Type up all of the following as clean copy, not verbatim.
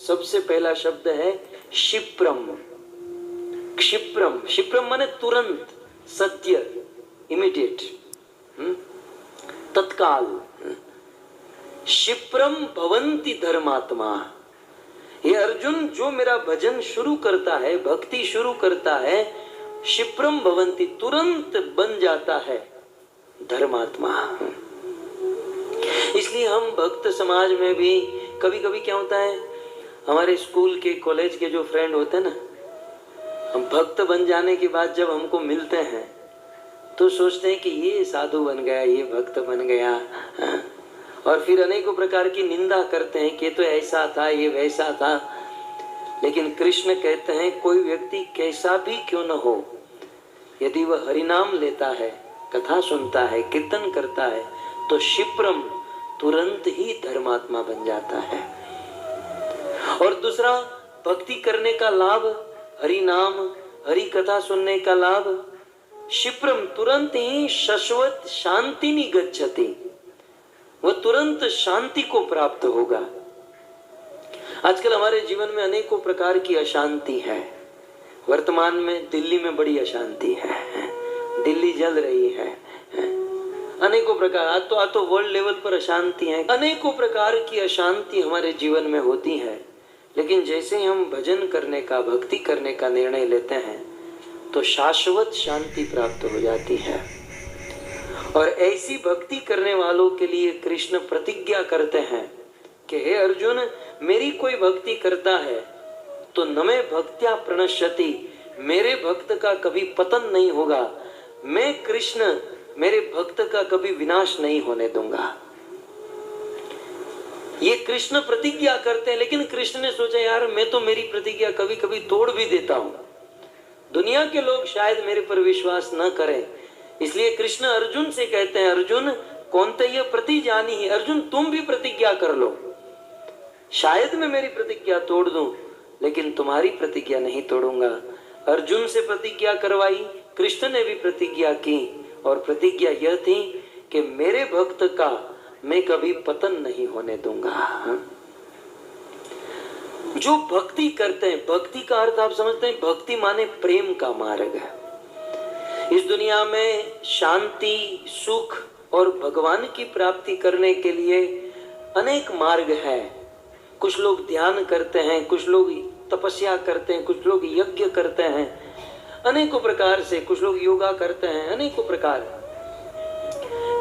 सबसे पहला शब्द है क्षिप्रम। क्षिप्रम, क्षिप्रम माने तुरंत, सत्य, इमीडिएट, तत्काल। क्षिप्रम भवन्ति धर्मात्मा। ये अर्जुन, जो मेरा भजन शुरू करता है, भक्ति शुरू करता है, क्षिप्रम भवन्ति, तुरंत बन जाता है धर्मात्मा। इसलिए हम भक्त समाज में भी कभी कभी क्या होता है, हमारे स्कूल के, कॉलेज के जो फ्रेंड होते हैं ना, हम भक्त बन जाने के बाद जब हमको मिलते हैं तो सोचते हैं कि ये साधु बन गया, ये भक्त बन गया, और फिर अनेकों प्रकार की निंदा करते हैं कि ये तो ऐसा था, ये वैसा था। लेकिन कृष्ण कहते हैं कोई व्यक्ति कैसा भी क्यों न हो, यदि वह हरिनाम लेता है, कथा सुनता है, कीर्तन करता है, तो क्षिप्रम, तुरंत ही धर्मात्मा बन जाता है। और दूसरा, भक्ति करने का लाभ, हरि नाम, हरि कथा सुनने का लाभ, क्षिप्रम, तुरंत ही शाश्वत शांति निगच्छति, वह तुरंत शांति को प्राप्त होगा। आजकल हमारे जीवन में अनेकों प्रकार की अशांति है। वर्तमान में दिल्ली में बड़ी अशांति है, दिल्ली जल रही है, अनेकों प्रकार, आज तो वर्ल्ड लेवल पर अशांति है, अनेकों प्रकार की अशांति हमारे जीवन में होती है। लेकिन जैसे ही हम भजन करने का, भक्ति करने का निर्णय लेते हैं तो शाश्वत शांति प्राप्त हो जाती है। और ऐसी भक्ति करने वालों के लिए कृष्ण प्रतिज्ञा करते हैं कि हे अर्जुन, मेरी कोई भक्ति करता है तो न मैं भक्त्या प्रणश्यति, मेरे भक्त का कभी पतन नहीं होगा, मैं कृष्ण मेरे भक्त का कभी विनाश नहीं होने दूंगा। ये कृष्ण प्रतिज्ञा करते हैं। लेकिन कृष्ण ने सोचा, यार मैं तो मेरी प्रतिज्ञा कभी कभी तोड़ भी देता हूं, दुनिया के लोग शायद मेरे पर विश्वास न करें। इसलिए कृष्ण अर्जुन से कहते हैं, अर्जुन कौनते ये प्रतिजानी है, अर्जुन तुम भी प्रतिज्ञा कर लो, शायद मैं मेरी प्रतिज्ञा तोड़ दूं, लेकिन तुम्हारी प्रतिज्ञा नहीं तोड़ूंगा। अर्जुन से प्रतिज्ञा करवाई, कृष्ण ने भी प्रतिज्ञा की, और प्रतिज्ञा यह थी कि मेरे भक्त का मैं कभी पतन नहीं होने दूंगा। जो भक्ति करते हैं, भक्ति का अर्थ आप समझते हैं, भक्ति माने प्रेम का मार्ग है। इस दुनिया में शांति, सुख और भगवान की प्राप्ति करने के लिए अनेक मार्ग है। कुछ लोग ध्यान करते हैं, कुछ लोग तपस्या करते हैं, कुछ लोग यज्ञ करते हैं, अनेकों प्रकार से, कुछ लोग योगा करते हैं, अनेकों प्रकार।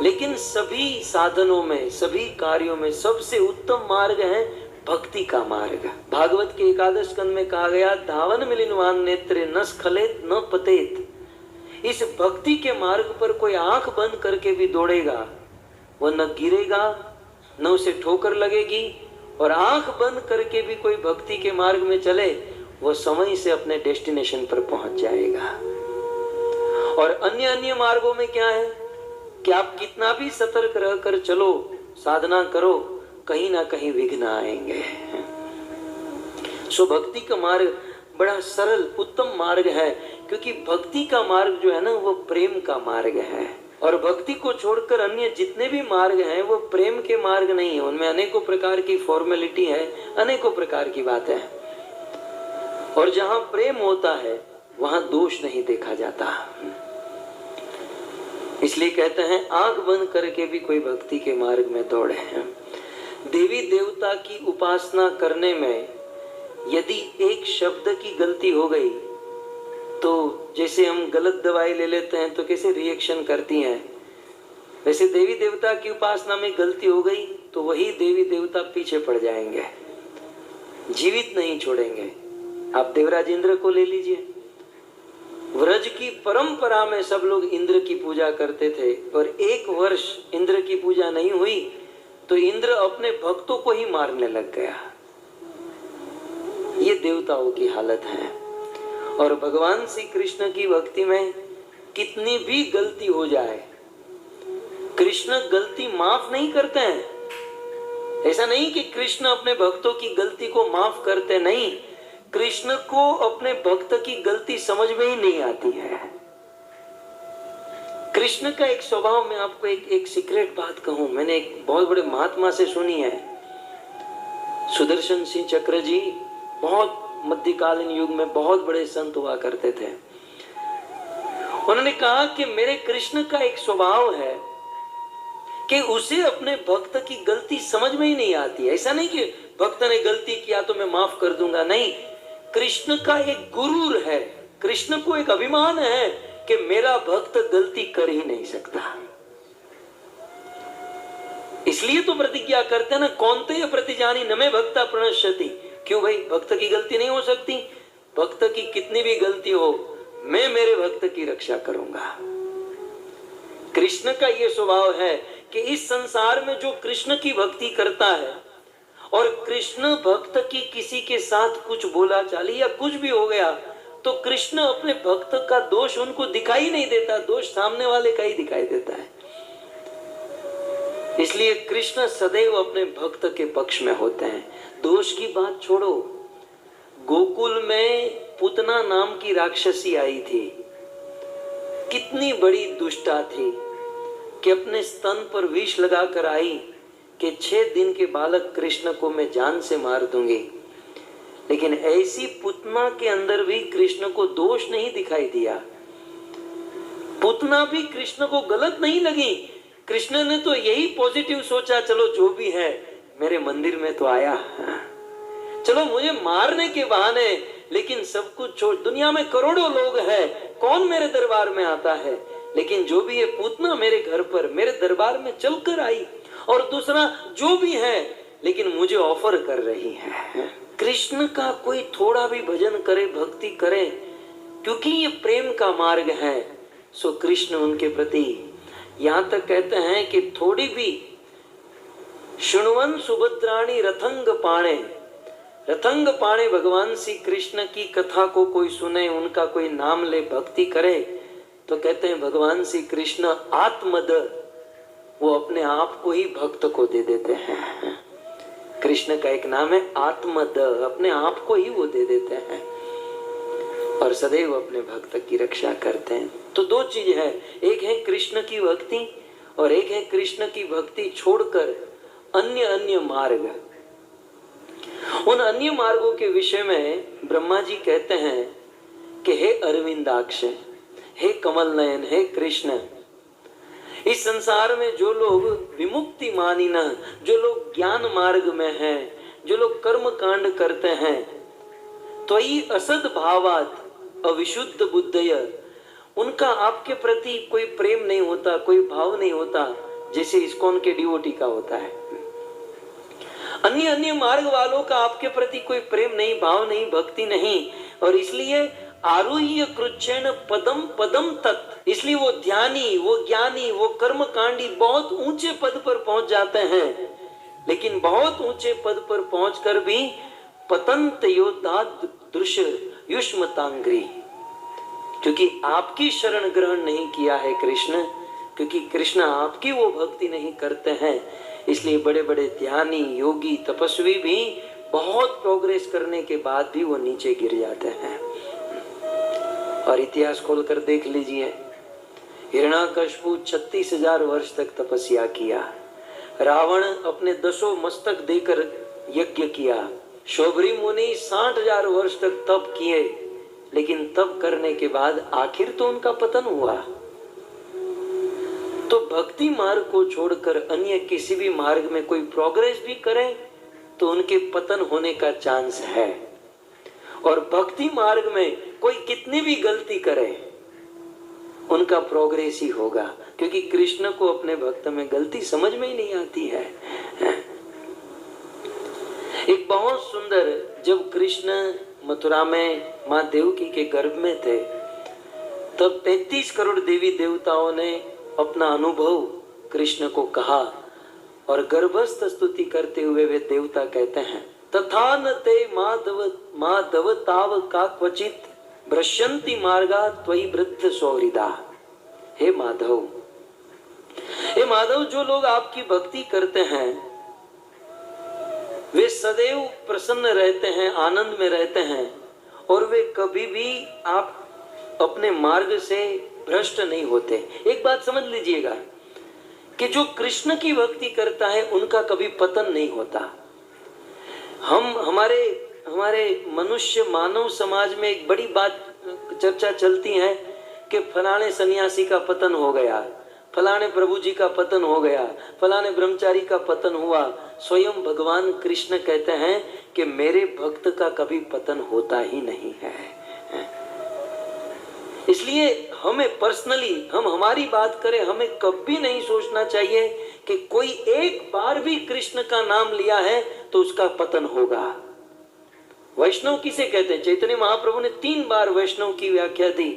लेकिन सभी साधनों में, सभी कार्यों में सबसे उत्तम मार्ग है भक्ति का मार्ग। भागवत के 11 स्कंद में कहा गया, धावन मिलिनवान नेत्रे न स्खलेत न पतेत। इस भक्ति के मार्ग पर कोई आंख बंद करके भी दौड़ेगा, वह न गिरेगा, न उसे ठोकर लगेगी, और आंख बंद करके भी कोई भक्ति के मार्ग में चले, वो समय से अपने डेस्टिनेशन पर पहुंच जाएगा। और अन्य अन्य मार्गों में क्या है कि आप कितना भी सतर्क रहकर चलो, साधना करो, कहीं ना कहीं विघ्न आएंगे। सो भक्ति का मार्ग बड़ा सरल उत्तम मार्ग है, क्योंकि भक्ति का मार्ग जो है ना, वो प्रेम का मार्ग है। और भक्ति को छोड़कर अन्य जितने भी मार्ग हैं वो प्रेम के मार्ग नहीं है, उनमें अनेकों प्रकार की फॉर्मेलिटी है, अनेकों प्रकार की बातें हैं। और जहां प्रेम होता है वहां दोष नहीं देखा जाता। इसलिए कहते हैं, आंख बंद करके भी कोई भक्ति के मार्ग में दौड़े। देवी देवता की उपासना करने में यदि एक शब्द की गलती हो गई, तो जैसे हम गलत दवाई ले लेते हैं तो कैसे रिएक्शन करती हैं, वैसे देवी देवता की उपासना में गलती हो गई तो वही देवी देवता पीछे पड़ जाएंगे, जीवित नहीं छोड़ेंगे। आप देवराज इंद्र को ले लीजिए, व्रज की परंपरा में सब लोग इंद्र की पूजा करते थे, और एक वर्ष इंद्र की पूजा नहीं हुई तो इंद्र अपने भक्तों को ही मारने लग गया। ये देवताओं की हालत है। और भगवान श्री कृष्ण की भक्ति में कितनी भी गलती हो जाए, कृष्ण गलती माफ नहीं करते हैं। ऐसा नहीं कि कृष्ण अपने भक्तों की गलती को माफ करते, नहीं, कृष्ण को अपने भक्त की गलती समझ में ही नहीं आती है। कृष्ण का एक स्वभाव, मैं आपको एक सीक्रेट बात कहूं, मैंने एक बहुत बड़े महात्मा से सुनी है। सुदर्शन सिंह चक्र जी बहुत मध्यकालीन युग में बहुत बड़े संत हुआ करते थे। उन्होंने कहा कि मेरे कृष्ण का एक स्वभाव है कि उसे अपने भक्त की गलती समझ में ही नहीं आती। ऐसा नहीं कि भक्त ने गलती किया तो मैं माफ कर दूंगा, नहीं। कृष्ण का एक गुरूर है, कृष्ण को एक अभिमान है कि मेरा भक्त गलती कर ही नहीं सकता। इसलिए तो प्रतिज्ञा करते हैं ना, कौनते प्रतिजानी न में भक्ता प्रणश्यति। क्यों भाई, भक्त की गलती नहीं हो सकती? भक्त की कितनी भी गलती हो, मैं मेरे भक्त की रक्षा करूंगा। कृष्ण का यह स्वभाव है कि इस संसार में जो कृष्ण की भक्ति करता है और कृष्ण भक्त की किसी के साथ कुछ बोला चाली या कुछ भी हो गया तो कृष्ण अपने भक्त का दोष उनको दिखाई नहीं देता, दोष सामने वाले का ही दिखाई देता है। इसलिए कृष्ण सदैव अपने भक्त के पक्ष में होते हैं। दोष की बात छोड़ो, गोकुल में पूतना नाम की राक्षसी आई थी, कितनी बड़ी दुष्टा थी कि अपने स्तन पर विष लगाकर आई कि 6 दिन के बालक कृष्ण को मैं जान से मार दूंगी। लेकिन ऐसी पूतना के अंदर भी कृष्ण को दोष नहीं दिखाई दिया। पूतना भी कृष्ण को गलत नहीं लगी। कृष्ण ने तो यही पॉजिटिव सोचा, चलो जो भी है मेरे मंदिर में तो आया, चलो मुझे मारने के बहाने, लेकिन सब कुछ छोड़, दुनिया में करोड़ों लोग हैं, कौन मेरे दरबार में आता है, लेकिन जो भी है पूतना मेरे घर पर मेरे दरबार में चलकर आई, और दूसरा जो भी है लेकिन मुझे ऑफर कर रही है। कृष्ण का कोई थोड़ा भी भजन करे, भक्ति करे, क्योंकि ये प्रेम का मार्ग है, सो कृष्ण उनके प्रति यहां तक कहते हैं कि थोड़ी भी शुणवन सुभद्राणी रथंग पाणे, रथंग पाणे, भगवान श्री कृष्ण की कथा को कोई सुने, उनका कोई नाम ले, भक्ति करे, तो कहते हैं भगवान श्री कृष्ण आत्मद, वो अपने आप को ही भक्त को दे देते हैं। कृष्ण का एक नाम है आत्मद, अपने आप को ही वो दे देते हैं और सदैव अपने भक्त की रक्षा करते हैं। तो 2 चीज है, एक है कृष्ण की भक्ति और एक है कृष्ण की भक्ति छोड़कर अन्य अन्य मार्ग। उन अन्य मार्गों के विषय में ब्रह्मा जी कहते हैं कि हे अरविंदाक्ष, हे कमल नयन, हे कृष्ण, इस संसार में जो लोग विमुक्ति मानी न, जो लोग ज्ञान मार्ग में हैं, जो लोग कर्म कांड करते हैं, तो ये असद भावात अविशुद्ध बुद्धय, उनका आपके प्रति कोई प्रेम नहीं होता, कोई भाव नहीं होता, जैसे इस्कॉन के डिवोटी का होता है। अन्य अन्य मार्ग वालों का आपके प्रति कोई प्रेम नहीं, भाव नहीं, भक्ति नहीं, और इसलिए आरुह्य कृच्छेन पदम पदम तत्, इसलिए वो ध्यानी, वो ज्ञानी, वो कर्म कांडी बहुत ऊंचे पद पर पहुंच जाते हैं, लेकिन बहुत ऊंचे पद पर पहुंचकर भी पतंत योद्धा दृश्य युष्मतांग्री, क्योंकि आपकी शरण ग्रहण नहीं किया है कृष्ण, क्योंकि कृष्ण आपकी वो भक्ति नहीं करते हैं, इसलिए बड़े बड़े ध्यानी, योगी, तपस्वी भी बहुत प्रोग्रेस करने के बाद भी वो नीचे गिर जाते हैं। और इतिहास खोलकर देख लीजिए, हिरण्याकश्यपु 36,000 वर्ष तक तपस्या किया, रावण अपने 10 मस्तक देकर यज्ञ किया, शौभरी मुनि 60,000 वर्ष तक तप किए, लेकिन तप करने के बाद आखिर तो उनका पतन हुआ। तो भक्ति मार्ग को छोड़कर अन्य किसी भी मार्ग में कोई प्रोग्रेस भी करें तो उनके पतन होने का चांस है, और भक्ति मार्ग में कोई कितनी भी गलती करे उनका प्रोग्रेस ही होगा, क्योंकि कृष्ण को अपने भक्त में गलती समझ में ही नहीं आती है। एक बहुत सुंदर, जब कृष्ण मथुरा में माँ देवकी के गर्भ में थे, तब 33 करोड़ देवी देवताओं ने अपना अनुभव कृष्ण को कहा, और गर्भस्थ स्तुति करते हुए वे देवता कहते हैं, तथा न ते माधव ताव का क्वचित भ्रश्यन्ति मार्गा त्वयि वृद्ध सौहृदा। हे माधव, हे माधव, जो लोग आपकी भक्ति करते हैं वे सदैव प्रसन्न रहते हैं, आनंद में रहते हैं, और वे कभी भी आप अपने मार्ग से भ्रष्ट नहीं होते। एक बात समझ लीजिएगा कि जो कृष्ण की भक्ति करता है उनका कभी पतन नहीं होता। हम हमारे हमारे मनुष्य मानव समाज में एक बड़ी बात चर्चा चलती है कि फलाने सन्यासी का पतन हो गया, फलाने प्रभु जी का पतन हो गया, फलाने ब्रह्मचारी का पतन हुआ। स्वयं भगवान कृष्ण कहते हैं कि मेरे भक्त का कभी पतन होता ही नहीं है। इसलिए हमें पर्सनली, हम हमारी बात करें, हमें कभी नहीं सोचना चाहिए कि कोई एक बार भी कृष्ण का नाम लिया है तो उसका पतन होगा। वैष्णव किसे कहते हैं? चैतन्य महाप्रभु ने 3 बार वैष्णव की व्याख्या दी।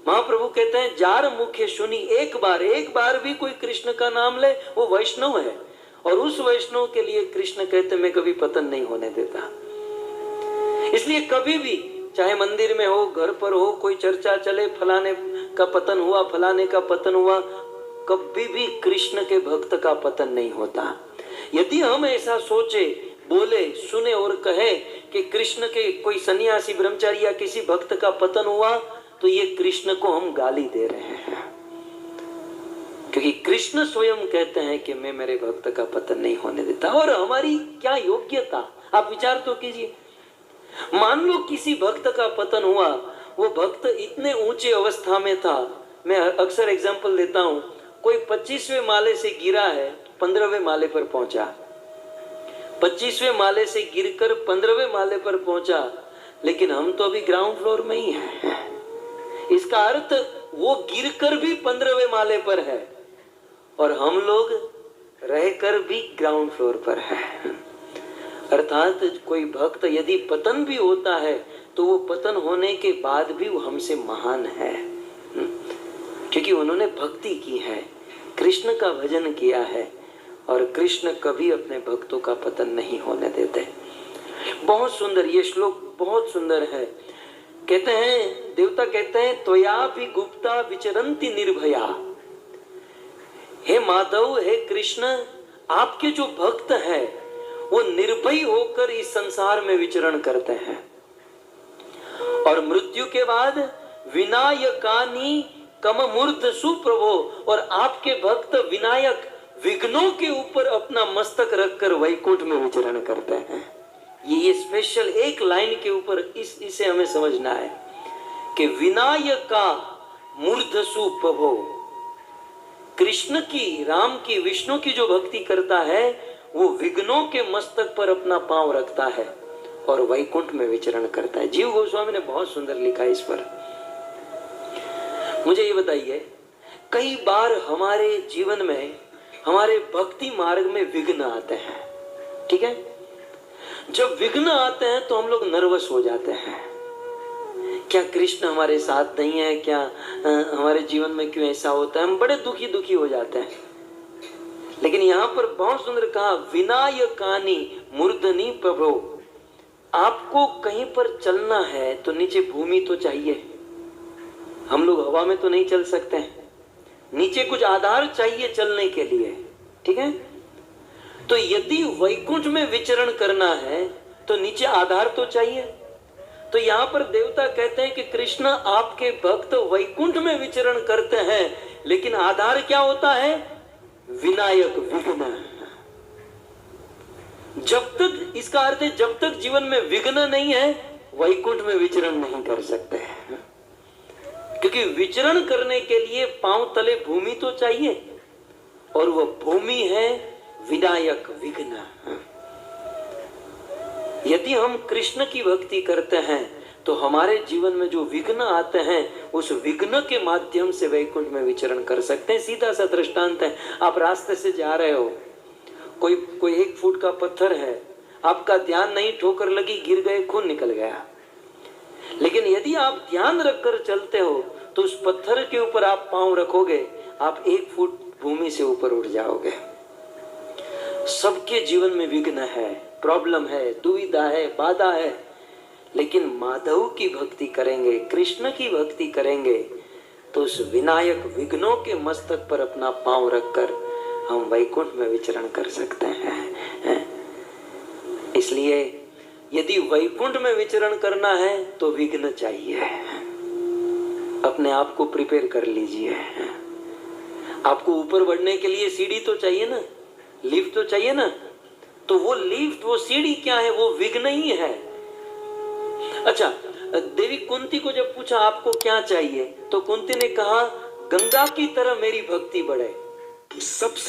महाप्रभु कहते हैं जार मुख्य सुनी, एक बार भी कोई कृष्ण का नाम ले वो वैष्णव है। और उस वैष्णव के लिए कृष्ण कहते मैं कभी पतन नहीं होने देता। इसलिए कभी भी, चाहे मंदिर में हो, घर पर हो, कोई चर्चा चले फलाने का पतन हुआ, फलाने का पतन हुआ, कभी भी कृष्ण के भक्त का पतन नहीं होता। यदि हम ऐसा सोचे, बोले, सुने और कहे कि कृष्ण के कोई सन्यासी, ब्रह्मचारी या किसी भक्त का पतन हुआ, तो ये कृष्ण को हम गाली दे रहे हैं। क्योंकि कृष्ण स्वयं कहते हैं कि मैं मेरे भक्त का पतन नहीं होने देता। और हमारी क्या योग्यता, आप विचार तो कीजिए। मान लो किसी भक्त का पतन हुआ, वो भक्त इतने ऊंचे अवस्था में था, मैं अक्सर एग्जांपल देता हूं, कोई 25वें माले से गिरा है, 15वें माले पर पहुंचा, 25वें माले से गिरकर 15वें माले पर पहुंचा, लेकिन हम तो अभी ग्राउंड फ्लोर में ही हैं। इसका अर्थ वो गिरकर भी 15वें माले पर है और हम लोग रहकर भी ग्राउंड फ्लोर पर है। अर्थात कोई भक्त यदि पतन भी होता है तो वो पतन होने के बाद भी वो हमसे महान है, क्योंकि उन्होंने भक्ति की है, कृष्ण का भजन किया है। और कृष्ण कभी अपने भक्तों का पतन नहीं होने देते। बहुत सुंदर ये श्लोक, बहुत सुंदर है। कहते हैं, देवता कहते हैं, त्वया भी गुप्ता विचरंती निर्भया। हे माधव, हे कृष्ण, आपके जो भक्त हैं वो निर्भय होकर इस संसार में विचरण करते हैं। और मृत्यु के बाद विनायकानी कममूर्ध सुप्रभो, और आपके भक्त विनायक विघ्नों के ऊपर अपना मस्तक रखकर वैकुंठ में विचरण करते हैं। ये स्पेशल एक लाइन के ऊपर इसे हमें समझना है कि विनायका मूर्धसु प्रभो, कृष्ण की, राम की, विष्णु की जो भक्ति करता है वो विघ्नों के मस्तक पर अपना पांव रखता है और वैकुंठ में विचरण करता है। जीव गोस्वामी ने बहुत सुंदर लिखा इस पर। मुझे ये बताइए, कई बार हमारे जीवन में, हमारे भक्ति मार्ग में विघ्न आते हैं, ठीक है? जब विघ्न आते हैं तो हम लोग नर्वस हो जाते हैं। क्या कृष्ण हमारे साथ नहीं है? क्या हमारे जीवन में क्यों ऐसा होता है? हम बड़े दुखी हो जाते हैं। लेकिन यहाँ पर बहुत सुंदर कहा, विनायकानी मूर्धनि प्रभो। आपको कहीं पर चलना है तो नीचे भूमि तो चाहिए। हम लोग हवा में तो नहीं चल सकते हैं, नीचे कुछ आधार चाहिए चलने के लिए, ठीक है? तो यदि वैकुंठ में विचरण करना है तो नीचे आधार तो चाहिए। तो यहाँ पर देवता कहते हैं कि कृष्ण आपके भक्त वैकुंठ में विचरण करते हैं, लेकिन आधार क्या होता है? विनायक, विघ्न। जब तक, इसका अर्थ है जब तक जीवन में विघ्न नहीं है वैकुंठ में विचरण नहीं कर सकते, क्योंकि विचरण करने के लिए पांव तले भूमि तो चाहिए, और वो भूमि है विनायक, विघ्न। यदि हम कृष्ण की भक्ति करते हैं तो हमारे जीवन में जो विघ्न आते हैं उस विघ्न के माध्यम से वैकुंठ में विचरण कर सकते हैं। सीधा सा दृष्टांत है, आप रास्ते से जा रहे हो, कोई 1 फुट का पत्थर है, आपका ध्यान नहीं, ठोकर लगी, गिर गए, खून निकल गया। लेकिन यदि आप ध्यान रखकर चलते हो तो उस पत्थर के ऊपर आप पांव रखोगे, आप 1 फुट भूमि से ऊपर उठ जाओगे। सबके जीवन में विघ्न है, प्रॉब्लम है, दुविधा है, बाधा है, लेकिन माधव की भक्ति करेंगे, कृष्ण की भक्ति करेंगे तो उस विनायक विघ्नों के मस्तक पर अपना पांव रखकर हम वैकुंठ में विचरण कर सकते हैं। इसलिए यदि वैकुंठ में विचरण करना है तो विघ्न चाहिए। अपने आप को प्रिपेयर कर लीजिए। आपको ऊपर बढ़ने के लिए सीढ़ी तो चाहिए ना, लिफ्ट तो चाहिए ना। तो वो लिफ्ट, वो सीढ़ी क्या है? वो विघ्न ही है। अच्छा, देवी कुंती को जब पूछा आपको क्या चाहिए, तो कुंती ने कहा गंगा की तरह मेरी भक्ति बढ़े। सब